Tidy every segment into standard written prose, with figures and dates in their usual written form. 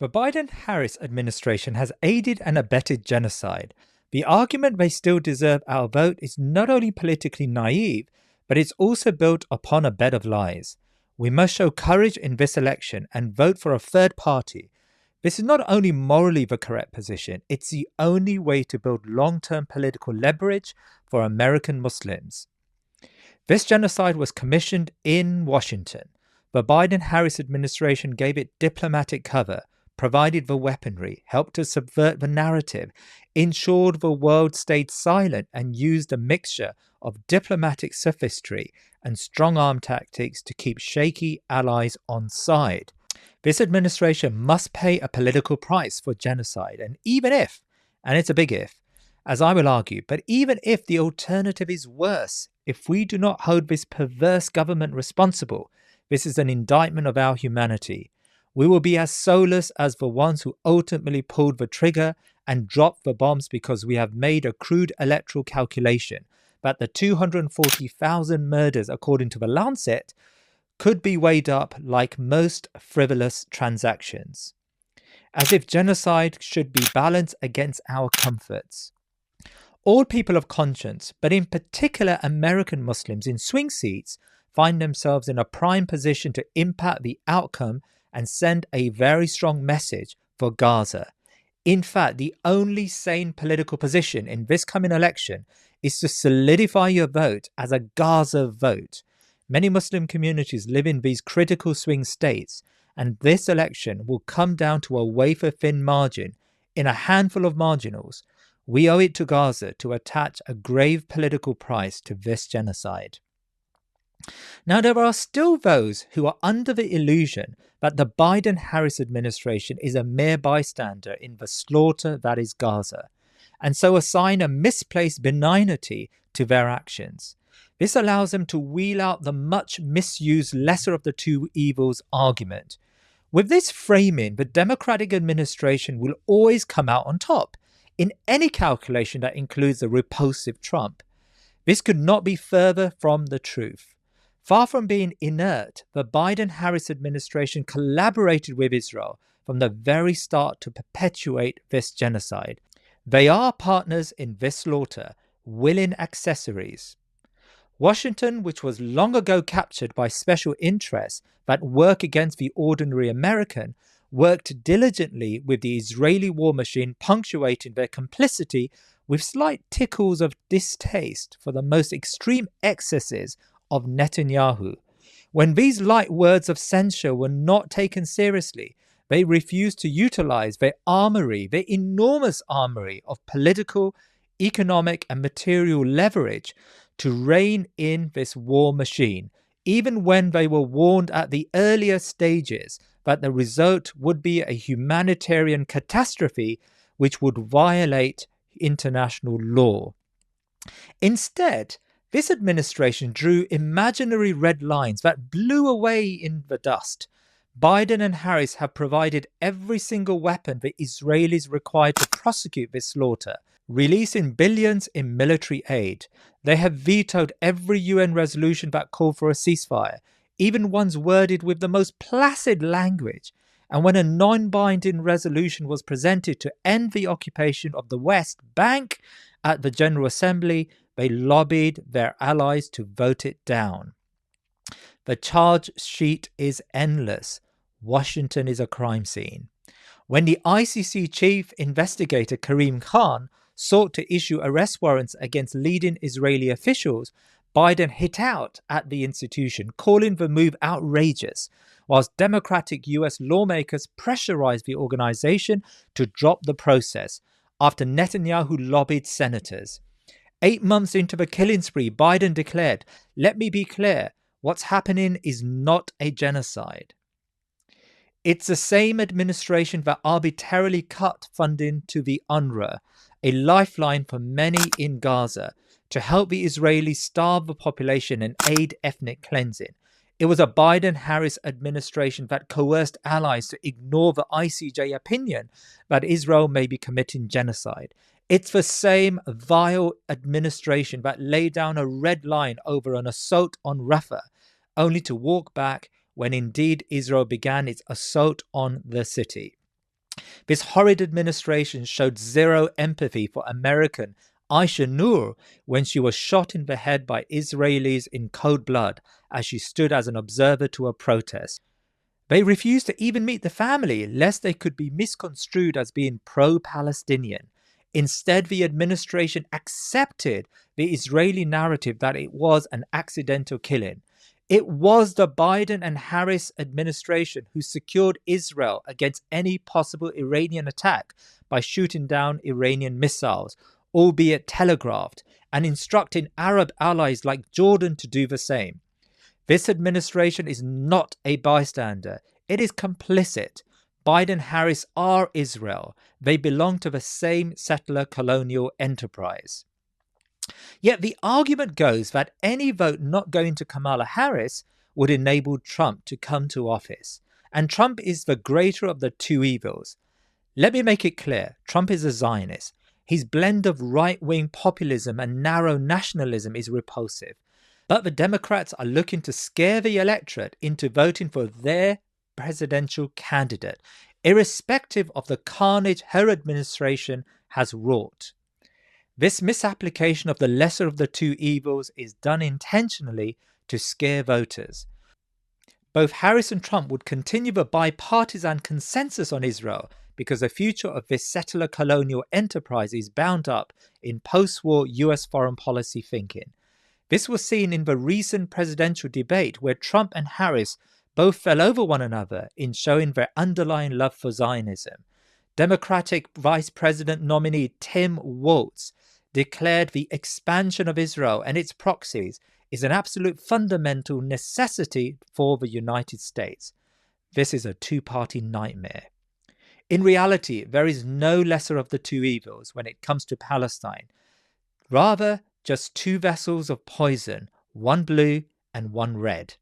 The Biden-Harris administration has aided and abetted genocide. The argument they still deserve our vote is not only politically naive, but it's also built upon a bed of lies. We must show courage in this election and vote for a third party. This is not only morally the correct position, it's the only way to build long-term political leverage for American Muslims. This genocide was commissioned in Washington. The Biden-Harris administration gave it diplomatic cover, provided the weaponry, helped to subvert the narrative, ensured the world stayed silent, and used a mixture of diplomatic sophistry and strong-arm tactics to keep shaky allies on side. This administration must pay a political price for genocide, and even if, and it's a big if, as I will argue, but even if the alternative is worse, if we do not hold this perverse government responsible, this is an indictment of our humanity. We will be as soulless as the ones who ultimately pulled the trigger and dropped the bombs because we have made a crude electoral calculation that the 240,000 murders, according to the Lancet, could be weighed up like most frivolous transactions. As if genocide should be balanced against our comforts. All people of conscience, but in particular American Muslims in swing seats, find themselves in a prime position to impact the outcome and send a very strong message for Gaza. In fact, the only sane political position in this coming election is to solidify your vote as a Gaza vote. Many Muslim communities live in these critical swing states, and this election will come down to a wafer-thin margin in a handful of marginals. We owe it to Gaza to attach a grave political price to this genocide. Now, there are still those who are under the illusion that the Biden-Harris administration is a mere bystander in the slaughter that is Gaza, and so assign a misplaced benignity to their actions. This allows them to wheel out the much misused lesser of the two evils argument. With this framing, the Democratic administration will always come out on top in any calculation that includes a repulsive Trump. This could not be further from the truth. Far from being inert, the Biden-Harris administration collaborated with Israel from the very start to perpetuate this genocide. They are partners in this slaughter, willing accessories. Washington, which was long ago captured by special interests that work against the ordinary American, worked diligently with the Israeli war machine, punctuating their complicity with slight tickles of distaste for the most extreme excesses of Netanyahu. When these light words of censure were not taken seriously, they refused to utilize their armory, their enormous armory of political, economic, and material leverage to rein in this war machine, even when they were warned at the earlier stages that the result would be a humanitarian catastrophe which would violate international law. Instead, this administration drew imaginary red lines that blew away in the dust. Biden and Harris have provided every single weapon the Israelis require to prosecute this slaughter, releasing billions in military aid. They have vetoed every UN resolution that called for a ceasefire, even ones worded with the most placid language. And when a non-binding resolution was presented to end the occupation of the West Bank at the General Assembly, they lobbied their allies to vote it down. The charge sheet is endless. Washington is a crime scene. When the ICC chief investigator Karim Khan sought to issue arrest warrants against leading Israeli officials, Biden hit out at the institution, calling the move outrageous, whilst Democratic US lawmakers pressurized the organization to drop the process after Netanyahu lobbied senators. 8 months into the killing spree, Biden declared, "Let me be clear, what's happening is not a genocide." It's the same administration that arbitrarily cut funding to the UNRWA, a lifeline for many in Gaza, to help the Israelis starve the population and aid ethnic cleansing. It was a Biden-Harris administration that coerced allies to ignore the ICJ opinion that Israel may be committing genocide. It's the same vile administration that laid down a red line over an assault on Rafah, only to walk back when indeed Israel began its assault on the city. This horrid administration showed zero empathy for American Aisha Noor when she was shot in the head by Israelis in cold blood as she stood as an observer to a protest. They refused to even meet the family, lest they could be misconstrued as being pro-Palestinian. Instead, the administration accepted the Israeli narrative that it was an accidental killing. It was the Biden and Harris administration who secured Israel against any possible Iranian attack by shooting down Iranian missiles, albeit telegraphed, and instructing Arab allies like Jordan to do the same. This administration is not a bystander. It is complicit. Biden-Harris are Israel. They belong to the same settler colonial enterprise. Yet the argument goes that any vote not going to Kamala Harris would enable Trump to come to office. And Trump is the greater of the two evils. Let me make it clear. Trump is a Zionist. His blend of right-wing populism and narrow nationalism is repulsive. But the Democrats are looking to scare the electorate into voting for their presidential candidate, irrespective of the carnage her administration has wrought. This misapplication of the lesser of the two evils is done intentionally to scare voters. Both Harris and Trump would continue the bipartisan consensus on Israel because the future of this settler colonial enterprise is bound up in post-war US foreign policy thinking. This was seen in the recent presidential debate where Trump and Harris both fell over one another in showing their underlying love for Zionism. Democratic Vice President nominee Tim Walz declared the expansion of Israel and its proxies is an absolute fundamental necessity for the United States. This is a two-party nightmare. In reality, there is no lesser of the two evils when it comes to Palestine. Rather, just two vessels of poison, one blue and one red.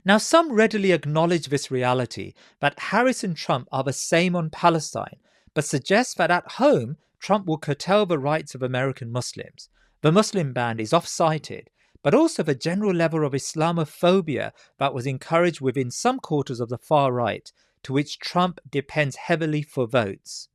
Now, some readily acknowledge this reality that Harris and Trump are the same on Palestine, but suggest that at home, Trump will curtail the rights of American Muslims. The Muslim ban is off-cited, but also the general level of Islamophobia that was encouraged within some quarters of the far right, to which Trump depends heavily for votes.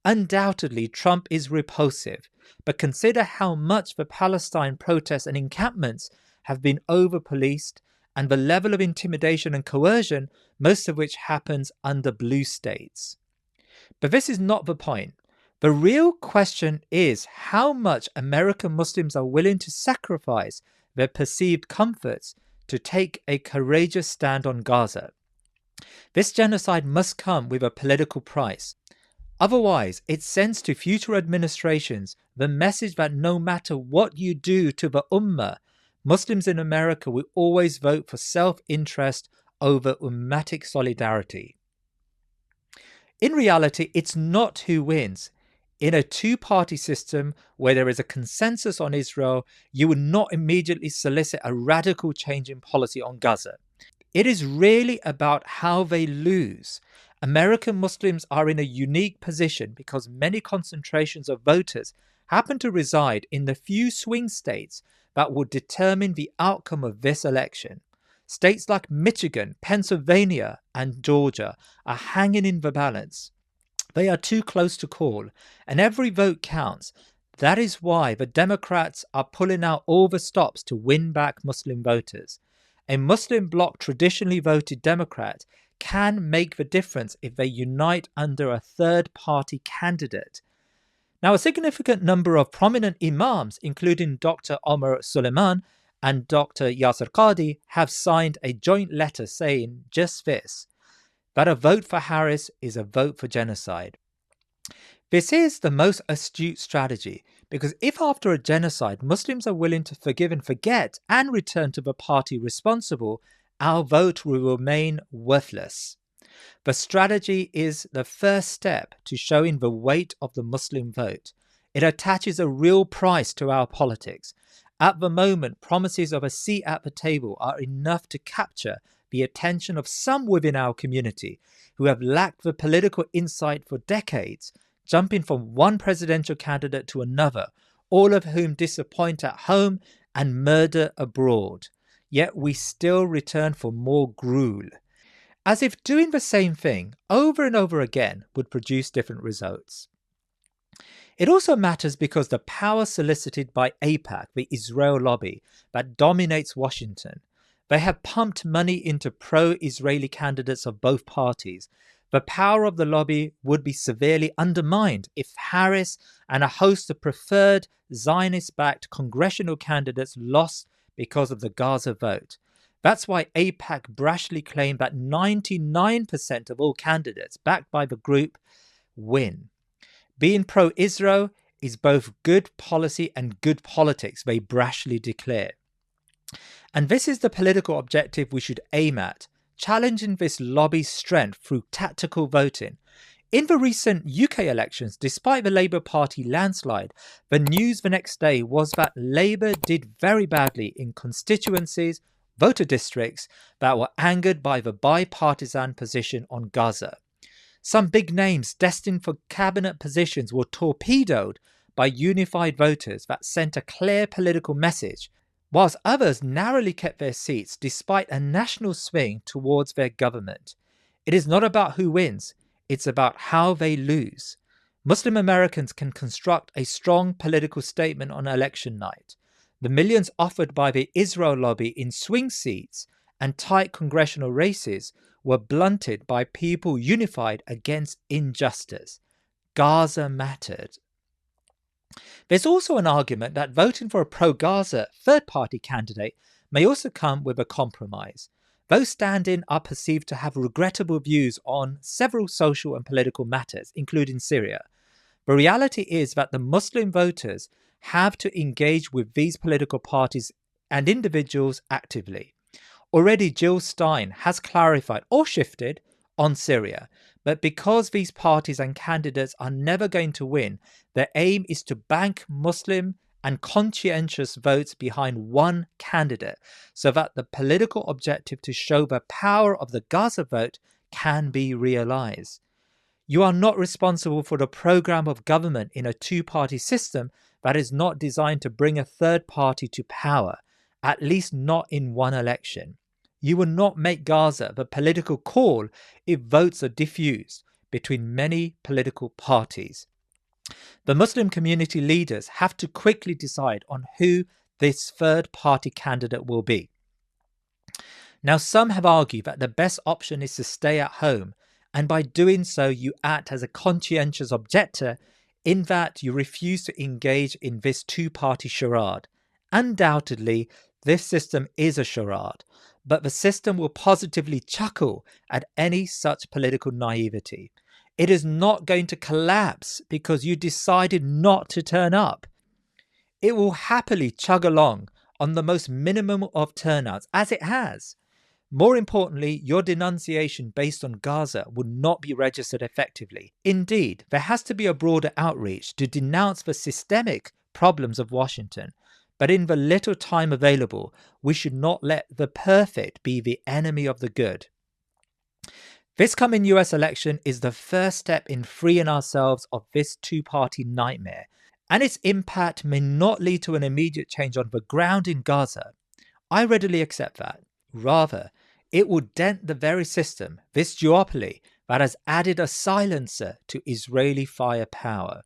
Undoubtedly, Trump is repulsive, but consider how much the Palestine protests and encampments have been over-policed and the level of intimidation and coercion, most of which happens under blue states. But this is not the point. The real question is how much American Muslims are willing to sacrifice their perceived comforts to take a courageous stand on Gaza. This genocide must come with a political price. Otherwise, it sends to future administrations the message that no matter what you do to the Ummah, Muslims in America will always vote for self-interest over ummatic solidarity. In reality, it's not who wins. In a two-party system where there is a consensus on Israel, you would not immediately solicit a radical change in policy on Gaza. It is really about how they lose. American Muslims are in a unique position because many concentrations of voters happen to reside in the few swing states that will determine the outcome of this election. States like Michigan, Pennsylvania, and Georgia are hanging in the balance. They are too close to call, and every vote counts. That is why the Democrats are pulling out all the stops to win back Muslim voters. A Muslim bloc traditionally voted Democrat can make the difference if they unite under a third-party candidate. Now, a significant number of prominent imams, including Dr. Omar Suleiman and Dr. Yasser Qadi, have signed a joint letter saying just this, that a vote for Harris is a vote for genocide. This is the most astute strategy, because if after a genocide Muslims are willing to forgive and forget and return to the party responsible, our vote will remain worthless. The strategy is the first step to showing the weight of the Muslim vote. It attaches a real price to our politics. At the moment, promises of a seat at the table are enough to capture the attention of some within our community who have lacked the political insight for decades, jumping from one presidential candidate to another, all of whom disappoint at home and murder abroad. Yet we still return for more gruel. as if doing the same thing over and over again would produce different results. It also matters because the power solicited by AIPAC, the Israel lobby that dominates Washington, they have pumped money into pro-Israeli candidates of both parties. The power of the lobby would be severely undermined if Harris and a host of preferred Zionist-backed congressional candidates lost because of the Gaza vote. That's why AIPAC brashly claimed that 99% of all candidates backed by the group win. Being pro-Israel is both good policy and good politics, they brashly declare. And this is the political objective we should aim at, challenging this lobby's strength through tactical voting. In the recent UK elections, despite the Labour Party landslide, the news the next day was that Labour did very badly in constituencies, voter districts that were angered by the bipartisan position on Gaza. Some big names destined for cabinet positions were torpedoed by unified voters that sent a clear political message, whilst others narrowly kept their seats despite a national swing towards their government. It is not about who wins, it's about how they lose. Muslim Americans can construct a strong political statement on election night. The millions offered by the Israel lobby in swing seats and tight congressional races were blunted by people unified against injustice. Gaza mattered. There's also an argument that voting for a pro-Gaza third-party candidate may also come with a compromise. Those standing are perceived to have regrettable views on several social and political matters, including Syria. The reality is that the Muslim voters have to engage with these political parties and individuals actively. Already Jill Stein has clarified or shifted on Syria, but because these parties and candidates are never going to win, their aim is to bank Muslim and conscientious votes behind one candidate so that the political objective to show the power of the Gaza vote can be realized. You are not responsible for the program of government in a two-party system that is not designed to bring a third party to power, at least not in one election. You will not make Gaza the political call if votes are diffused between many political parties. The Muslim community leaders have to quickly decide on who this third party candidate will be. Now, some have argued that the best option is to stay at home, and by doing so, you act as a conscientious objector in that you refuse to engage in this two-party charade. Undoubtedly, this system is a charade, but the system will positively chuckle at any such political naivety. It is not going to collapse because you decided not to turn up. It will happily chug along on the most minimum of turnouts, as it has. More importantly, your denunciation based on Gaza would not be registered effectively. Indeed, there has to be a broader outreach to denounce the systemic problems of Washington. But in the little time available, we should not let the perfect be the enemy of the good. This coming US election is the first step in freeing ourselves of this two-party nightmare, and its impact may not lead to an immediate change on the ground in Gaza. I readily accept that. Rather, it will dent the very system, this duopoly, that has added a silencer to Israeli firepower.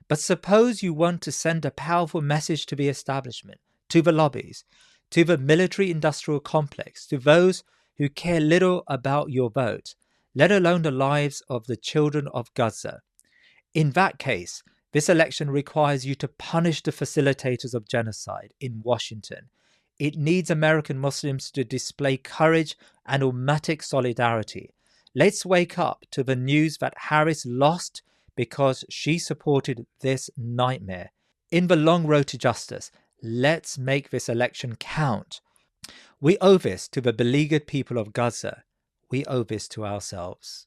But suppose you want to send a powerful message to the establishment, to the lobbies, to the military-industrial complex, to those who care little about your vote, let alone the lives of the children of Gaza. In that case, this election requires you to punish the facilitators of genocide in Washington. It needs American Muslims to display courage and ummatic solidarity. Let's wake up to the news that Harris lost because she supported this nightmare. In the long road to justice, let's make this election count. We owe this to the beleaguered people of Gaza. We owe this to ourselves.